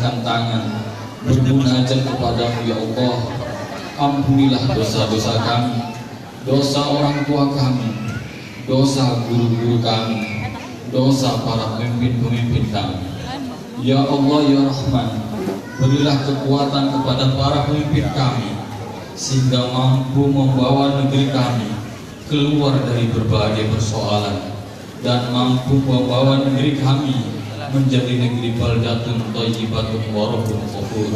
mengulurkan tangan bermunajat kepadamu ya Allah. Ampunilah dosa-dosa kami, dosa orang tua kami, dosa guru-guru kami, dosa para pemimpin-pemimpin kami. Ya Allah ya Rahman, berilah kekuatan kepada para pemimpin kami sehingga mampu membawa negeri kami keluar dari berbagai persoalan dan mampu membawa negeri kami menjadi negeri baldatun thayyibatun wa rabbun ghafur.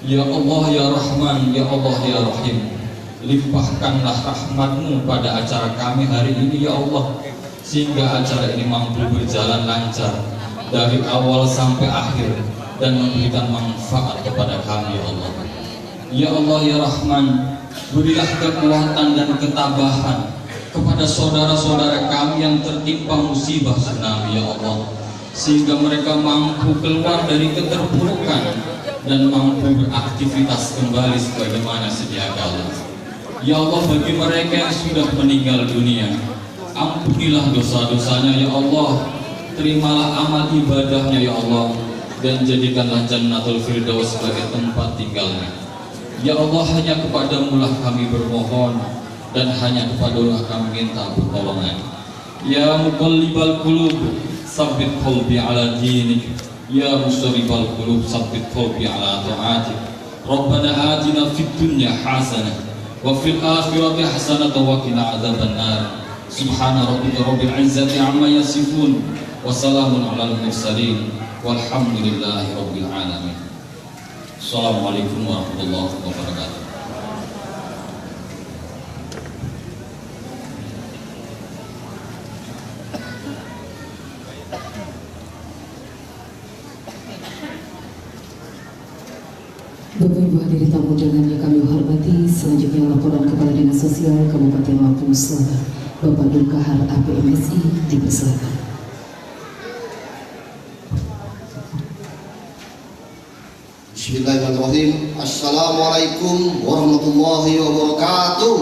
Ya Allah ya Rahman, ya Allah ya Rahim, limpahkanlah rahmat-Mu pada acara kami hari ini ya Allah, sehingga acara ini mampu berjalan lancar dari awal sampai akhir dan memberikan manfaat kepada kami ya Allah. Ya Allah ya Rahman, berilah kekuatan dan ketabahan kepada saudara-saudara kami yang tertimpa musibah tsunami ya Allah, sehingga mereka mampu keluar dari keterpurukan dan mampu beraktivitas kembali sebagaimana sedia kala. Ya Allah, bagi mereka yang sudah meninggal dunia, ampunilah dosa-dosanya ya Allah, terimalah amal ibadahnya ya Allah, dan jadikanlah Jannatul Firdaus sebagai tempat tinggalnya. Ya Allah, hanya kepadamu lah kami bermohon dan hanya kepadamu kami minta pertolongan. Ya muqallibal qulub, sabbit qalbi ala dinik. Ya mustaribal qulub, sabbit qalbi ala ta'atik. Rabbana atina fid dunya hasanah wa fil akhirati hasanah wa qina adzabannar. Subhana rabbika rabbil izzati amma yasifun wa salamun alal mursalin walhamdulillahi rabbil alamin. Assalamualaikum warahmatullahi wabarakatuh. Bapak Ibu hadirin tamu undangan yang kami hormati, selanjutnya laporan Kepala Dinas Sosial Kabupaten Lampung Selatan, Bapak Dulkahar APMSI, dipersilakan. Bismillahirrahmanirrahim. Assalamualaikum warahmatullahi wabarakatuh.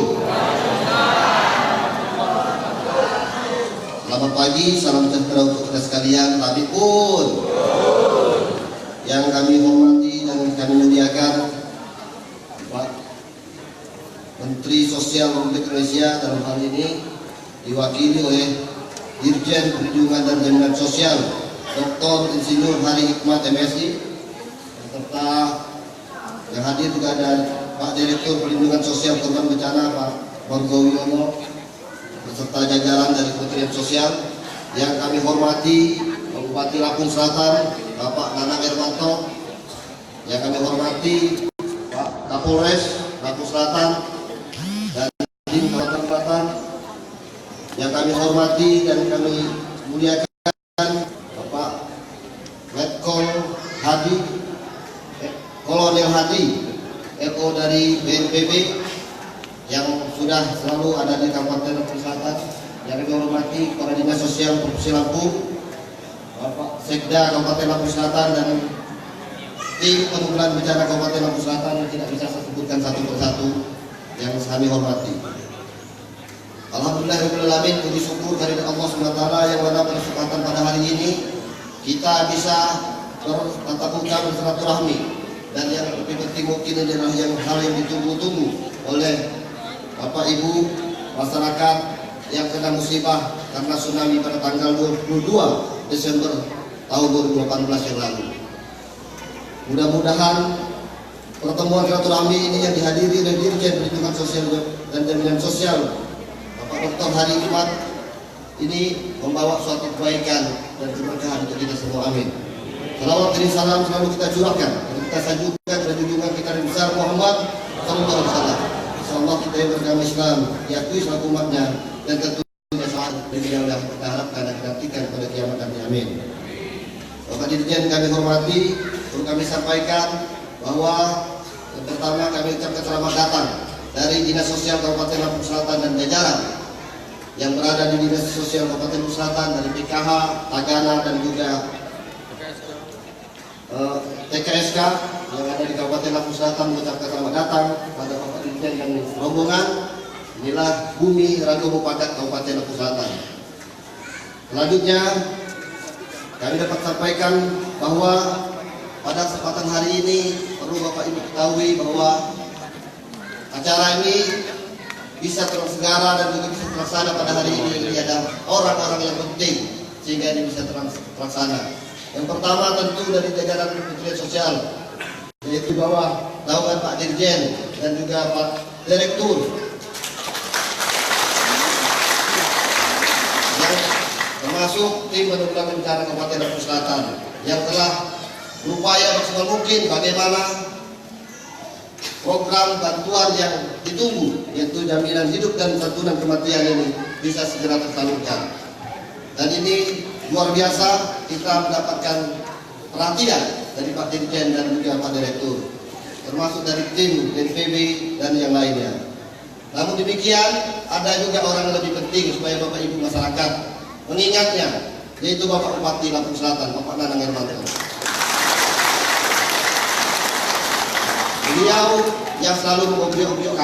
Selamat pagi, salam sejahtera untuk kita sekalian. Tapi pun yang kami hormati dan kami muliakan Pak Menteri Sosial Republik Indonesia, dalam hal ini diwakili oleh Dirjen Perlindungan dan Jaminan Sosial Dr. Insinyur Hari Hikmat MSI, serta yang hadir juga ada Pak Direktur Perlindungan Sosial Korban Bencana Pak Borgo Wiono beserta jajaran dari Kementerian Sosial. Yang kami hormati Bupati Lampung Selatan Bapak Nanang Hermanto, yang kami hormati Pak Kapolres Lampung Selatan dan tim Kabupaten Selatan, yang kami hormati dan kami muliakan Bapak Letkol Hadi, Kolonel Hadi, LO dari BNPB yang sudah selalu ada di Kabupaten Lampung Selatan, yang kami hormati Kepala Dinas Sosial Provinsi Lampung, Bapak Sekda Kabupaten Lampung Selatan, dan tim penanggulangan bencana Kabupaten Lampung Selatan yang tidak bisa saya sebutkan satu persatu yang kami hormati. Alhamdulillahirrahmanirrahim, puji syukur kehadirat Allah SWT yang mana pada kesempatan pada hari ini kita bisa bertatap muka bersilaturahmi, dan yang lebih penting mungkin adalah hal yang ditunggu-tunggu oleh Bapak Ibu masyarakat yang kena musibah karena tsunami pada tanggal 22 Desember tahun 2018 yang lalu. Mudah-mudahan pertemuan silaturahmi ini yang dihadiri oleh Dirjen Perlindungan Sosial dan Jaminan Sosial Bapak Dr. Hari Hikmat ini membawa suatu kebaikan dan keberkahan untuk kita semua. Amin. Salawat dan salam selalu kita curahkan dan kita sanjungkan pada junjungan kita Nabi besar Muhammad sallallahu alaihi wasallam. Insyaallah kita yang beragama Islam diakui selaku umatnya dan tentunya saat beliau yang kita harapkan dan nantikan pada kiamat nanti. Amin. Bapak Dirjen kami hormati, perlu kami sampaikan bahwa yang pertama kami ucapkan selamat datang dari Dinas Sosial Kabupaten Lampung Selatan dan jajaran yang berada di Dinas Sosial Kabupaten Lampung Selatan, dari PKH, Tagana, dan juga TKSK yang ada di Kabupaten Lampung Selatan mengucapkan selamat datang pada Bapak Dirjen dan rombongan. Inilah Bumi Rago Padat Kabupaten Lampung Selatan. Selanjutnya kami dapat sampaikan bahwa pada kesempatan hari ini perlu Bapak Ibu ketahui bahwa acara ini bisa terselenggara dan juga bisa terlaksana pada hari ini ada orang-orang yang penting sehingga ini bisa terlaksana. Yang pertama tentu dari jajaran Kementerian Sosial, yaitu bawah naungan Pak Dirjen dan juga Pak Direktur, yang termasuk tim penanggulangan bencana Kabupaten Lampung Selatan yang telah berupaya maksimal mungkin bagaimana program bantuan yang ditunggu, yaitu jaminan hidup dan santunan kematian ini bisa segera tersalurkan. Dan ini luar biasa kita mendapatkan perhatian dari Pak Dirjen dan juga Pak Direktur, termasuk dari tim BNPB dan yang lainnya. Namun demikian ada juga orang yang lebih penting supaya Bapak Ibu masyarakat mengingatnya, yaitu Bapak Bupati Lampung Selatan, Bapak Nanang Hermanto. Beliau yang selalu mengobrol-obrol